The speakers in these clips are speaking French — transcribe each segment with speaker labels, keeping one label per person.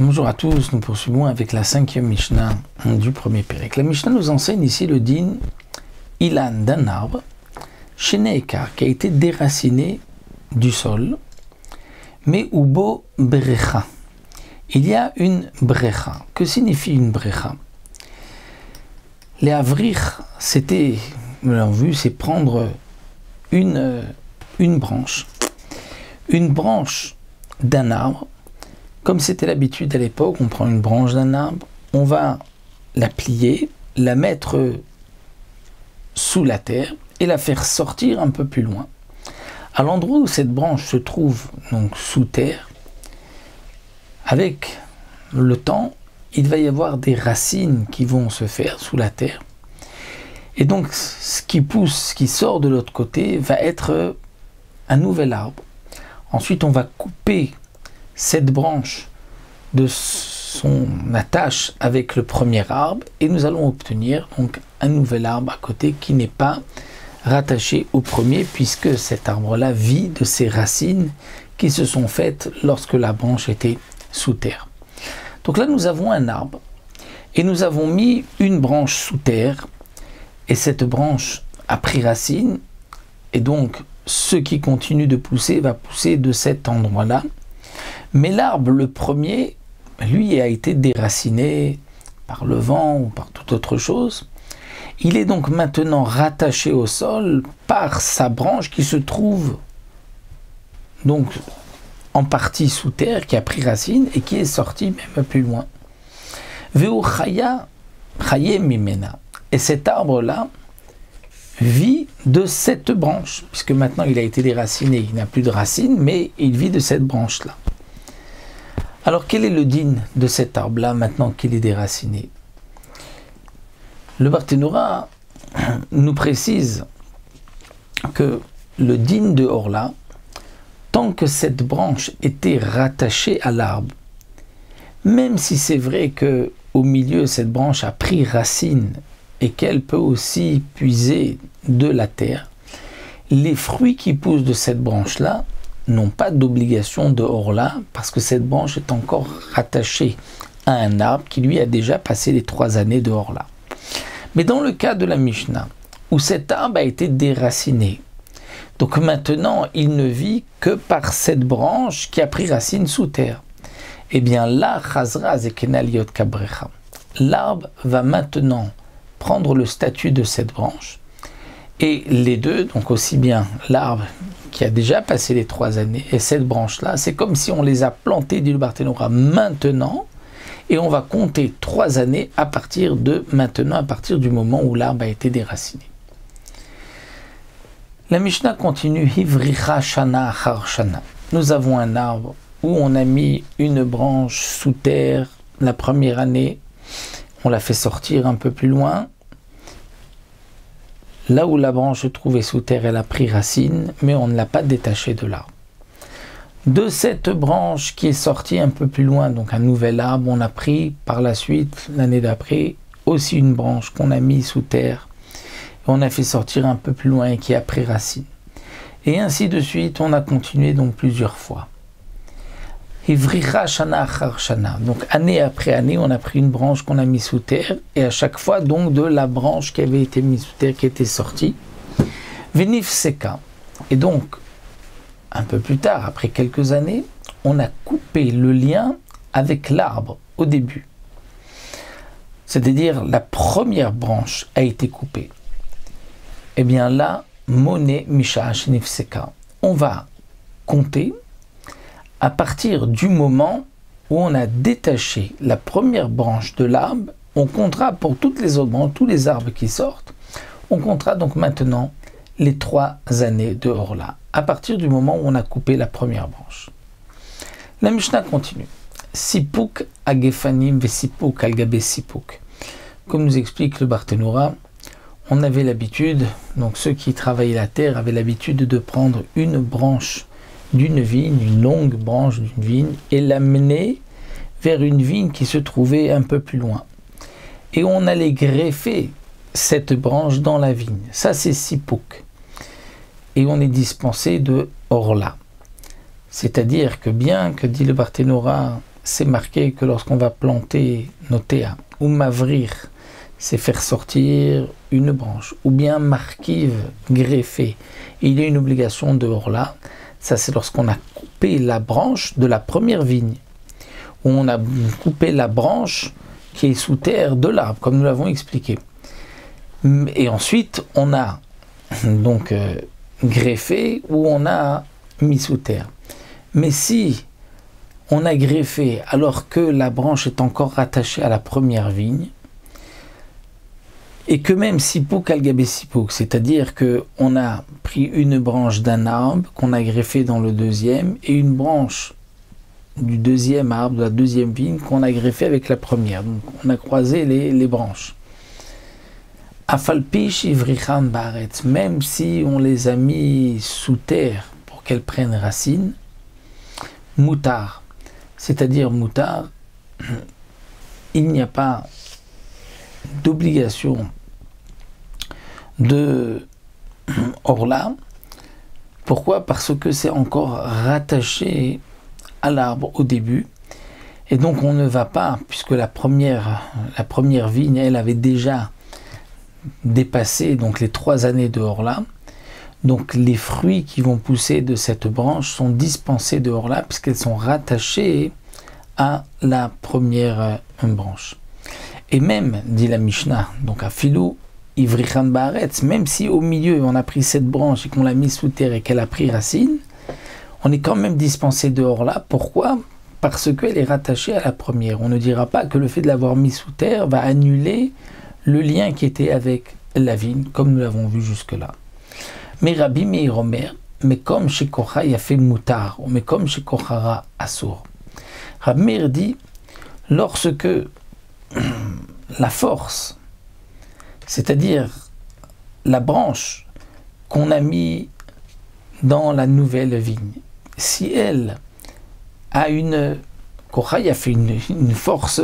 Speaker 1: Bonjour à tous, nous poursuivons avec la 5e Mishnah du premier Pérec. La Mishnah nous enseigne ici le din Ilan d'un arbre, Sheneekar, qui a été déraciné du sol, mais Ubo Brecha. Il y a une Brecha. Que signifie une Brecha? Les Avrich, c'était, nous l'avons vu, c'est prendre une branche d'un arbre. Comme c'était l'habitude à l'époque, on prend une branche d'un arbre, on va la plier, la mettre sous la terre et la faire sortir un peu plus loin. À l'endroit où cette branche se trouve donc sous terre, avec le temps, il va y avoir des racines qui vont se faire sous la terre. Et donc, ce qui pousse, ce qui sort de l'autre côté, va être un nouvel arbre. Ensuite, on va couper cette branche de son attache avec le premier arbre et nous allons obtenir donc un nouvel arbre à côté qui n'est pas rattaché au premier, puisque cet arbre-là vit de ses racines qui se sont faites lorsque la branche était sous terre. Donc là, nous avons un arbre et nous avons mis une branche sous terre et cette branche a pris racine et donc ce qui continue de pousser va pousser de cet endroit-là. Mais l'arbre, le premier, lui, a été déraciné par le vent ou par toute autre chose. Il est donc maintenant rattaché au sol par sa branche qui se trouve donc en partie sous terre, qui a pris racine et qui est sortie même plus loin. Veu chaya mimena. Et cet arbre-là vit de cette branche, puisque maintenant il a été déraciné, il n'a plus de racines, mais il vit de cette branche-là. Alors quel est le din de cet arbre-là maintenant qu'il est déraciné? Le Barthénora nous précise que le din de Orla, tant que cette branche était rattachée à l'arbre, même si c'est vrai que au milieu cette branche a pris racine et qu'elle peut aussi puiser de la terre, les fruits qui poussent de cette branche-là n'ont pas d'obligation de Orla, parce que cette branche est encore rattachée à un arbre qui lui a déjà passé les 3 années de Orla. Mais dans le cas de la Mishnah, où cet arbre a été déraciné, donc maintenant il ne vit que par cette branche qui a pris racine sous terre, eh bien là, l'arbre va maintenant prendre le statut de cette branche, et les deux, donc aussi bien l'arbre qui a déjà passé les 3 années et cette branche-là, c'est comme si on les a plantés, dit le Barthénora, maintenant, et on va compter 3 années à partir de maintenant, à partir du moment où l'arbre a été déraciné. La Mishnah continue, Hivricha shana achar shana. Nous avons un arbre où on a mis une branche sous terre la première année, on l'a fait sortir un peu plus loin. Là où la branche se trouvait sous terre, elle a pris racine, mais on ne l'a pas détachée de l'arbre. De cette branche qui est sortie un peu plus loin, donc un nouvel arbre, on a pris par la suite, l'année d'après, aussi une branche qu'on a mise sous terre, et on a fait sortir un peu plus loin et qui a pris racine. Et ainsi de suite, on a continué donc plusieurs fois. Hivricha shana achar shana. Donc année après année, on a pris une branche qu'on a mise sous terre, et à chaque fois donc de la branche qui avait été mise sous terre, qui était sortie. Venif seka. Et donc, un peu plus tard, après quelques années, on a coupé le lien avec l'arbre au début. C'est-à-dire la première branche a été coupée. Eh bien là, moné misha shenif seka. On va compter à partir du moment où on a détaché la première branche de l'arbre. On comptera pour toutes les autres branches, tous les arbres qui sortent, on comptera donc maintenant les 3 années de Orla, à partir du moment où on a coupé la première branche. La Mishnah continue. Sipuk agefanim vesipuk algabe sipuk. Comme nous explique le Barthénora, on avait l'habitude, donc ceux qui travaillaient la terre avaient l'habitude de prendre une branche d'une vigne, une longue branche d'une vigne, et l'amener vers une vigne qui se trouvait un peu plus loin. Et on allait greffer cette branche dans la vigne. Ça, c'est sipuk. Et on est dispensé de orla. C'est-à-dire que bien que, dit le Barthénora, c'est marqué que lorsqu'on va planter notéa, ou mavrir, c'est faire sortir une branche, ou bien marquive, greffer, il y a une obligation de orla, ça c'est lorsqu'on a coupé la branche de la première vigne, ou on a coupé la branche qui est sous terre de l'arbre, comme nous l'avons expliqué. Et ensuite, on a donc greffé, ou on a mis sous terre. Mais si on a greffé alors que la branche est encore rattachée à la première vigne, et que même sipouk al gabé sipouk, c'est-à-dire qu'on a pris une branche d'un arbre qu'on a greffé dans le deuxième, et une branche du deuxième arbre, de la deuxième vigne, qu'on a greffé avec la première. Donc on a croisé les branches. Afalpish ivrichan baretz, même si on les a mis sous terre pour qu'elles prennent racine, moutar, c'est-à-dire moutar, il n'y a pas d'obligation de orla. Pourquoi? Parce que c'est encore rattaché à l'arbre au début, et donc on ne va pas, puisque la première vigne, elle avait déjà dépassé donc les 3 années de orla, donc les fruits qui vont pousser de cette branche sont dispensés de orla puisqu'elles sont rattachées à la première branche. Et même, dit la Mishnah, donc à Filou, Ivrichan Baaretz, même si au milieu on a pris cette branche et qu'on l'a mise sous terre et qu'elle a pris racine, on est quand même dispensé de orla. Pourquoi? Parce qu'elle est rattachée à la première. On ne dira pas que le fait de l'avoir mise sous terre va annuler le lien qui était avec la vigne, comme nous l'avons vu jusque-là. Mais Rabbi Meir Omer, mais comme chez Kocha il a fait moutar, mais comme chez Kochara assour. Rabbi Meir dit, lorsque la force, c'est-à-dire la branche qu'on a mis dans la nouvelle vigne, si elle a une Kocha il a fait une force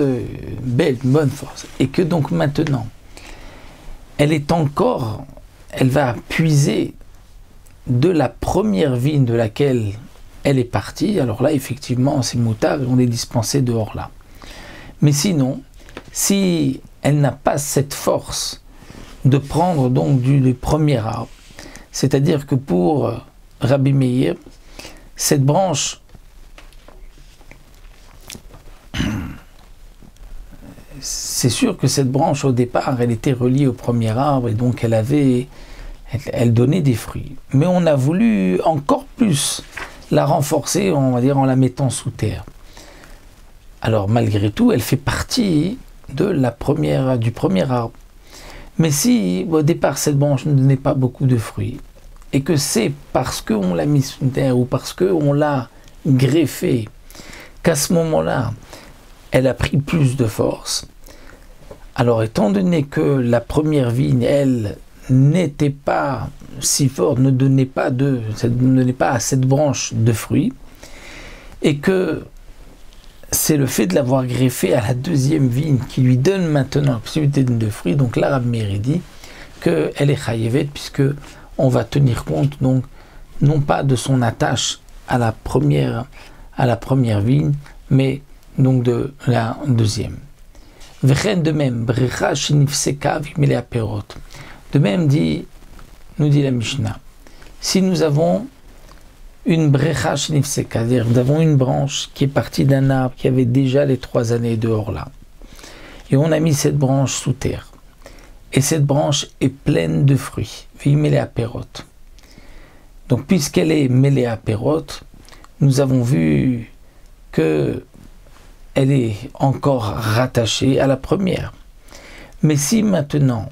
Speaker 1: belle, une bonne force, et que donc maintenant elle va puiser de la première vigne de laquelle elle est partie, alors là effectivement c'est moutard et on est dispensé de orla. Mais sinon, si elle n'a pas cette force de prendre donc du premier arbre, c'est-à-dire que pour Rabbi Meir, cette branche, c'est sûr que cette branche au départ elle était reliée au premier arbre et donc elle donnait des fruits, mais on a voulu encore plus la renforcer, on va dire en la mettant sous terre. Alors malgré tout elle fait partie du premier arbre, mais si au départ cette branche ne donnait pas beaucoup de fruits et que c'est parce qu'on l'a mise sous terre ou parce qu'on l'a greffée qu'à ce moment-là elle a pris plus de force, alors étant donné que la première vigne, elle, n'était pas si forte, ne donnait pas à cette branche de fruits, et que c'est le fait de l'avoir greffée à la deuxième vigne qui lui donne maintenant la possibilité de fruits, donc là Rabbi Meir dit qu'elle est chayevet, puisque on va tenir compte donc non pas de son attache à la première vigne, mais donc de la deuxième. De même, de même nous dit la Mishnah, si nous avons une brecha shenifseka, c'est-à-dire nous avons une branche qui est partie d'un arbre qui avait déjà les 3 années de orla, et on a mis cette branche sous terre, et cette branche est pleine de fruits, donc puisqu'elle est mêlée à perot, nous avons vu que elle est encore rattachée à la première. Mais si maintenant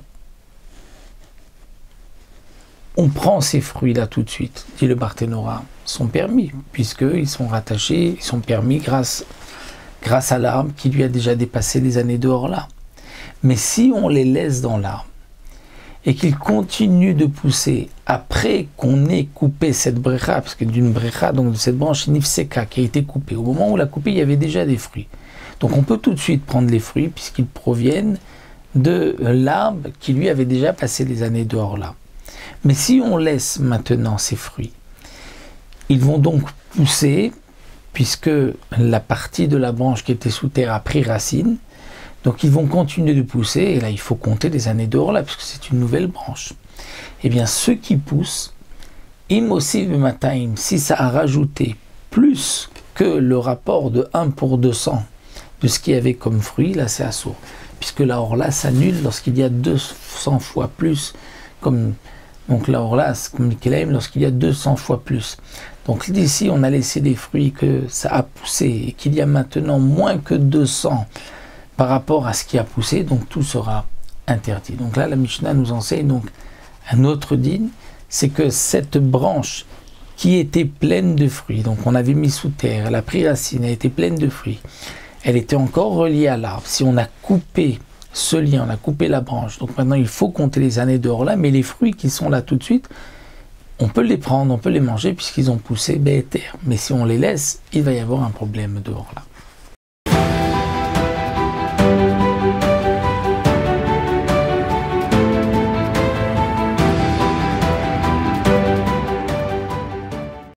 Speaker 1: on prend ces fruits-là tout de suite, dit le Barthénora, sont permis, puisqu'ils sont rattachés, ils sont permis grâce à l'arbre qui lui a déjà dépassé les années de orla. Mais si on les laisse dans l'arbre, et qu'ils continuent de pousser après qu'on ait coupé cette brecha, parce que d'une brecha, donc de cette branche nifseka qui a été coupée, au moment où on l'a coupée, il y avait déjà des fruits. Donc on peut tout de suite prendre les fruits puisqu'ils proviennent de l'arbre qui lui avait déjà passé les années de orla. Mais si on laisse maintenant ces fruits, ils vont donc pousser puisque la partie de la branche qui était sous terre a pris racine. Donc ils vont continuer de pousser, et là il faut compter les années de Orla, puisque c'est une nouvelle branche. Eh bien ceux qui poussent, Imossi Vemataim, si ça a rajouté plus que le rapport de 1 pour 200 de ce qu'il y avait comme fruit, là c'est assourd. Puisque la Orla s'annule lorsqu'il y a 200 fois plus, donc la Orla, comme Nikelaim, lorsqu'il y a 200 fois plus. Donc ici on a laissé des fruits que ça a poussé, et qu'il y a maintenant moins que 200 par rapport à ce qui a poussé, donc tout sera interdit. Donc là la Mishnah nous enseigne donc un autre din, c'est que cette branche qui était pleine de fruits, donc on avait mis sous terre, elle a pris racine, elle était pleine de fruits, elle était encore reliée à l'arbre. Si on a coupé ce lien, on a coupé la branche, donc maintenant il faut compter les années de Orla, mais les fruits qui sont là tout de suite, on peut les prendre, on peut les manger puisqu'ils ont poussé Béhéter. Mais si on les laisse, il va y avoir un problème de Orla.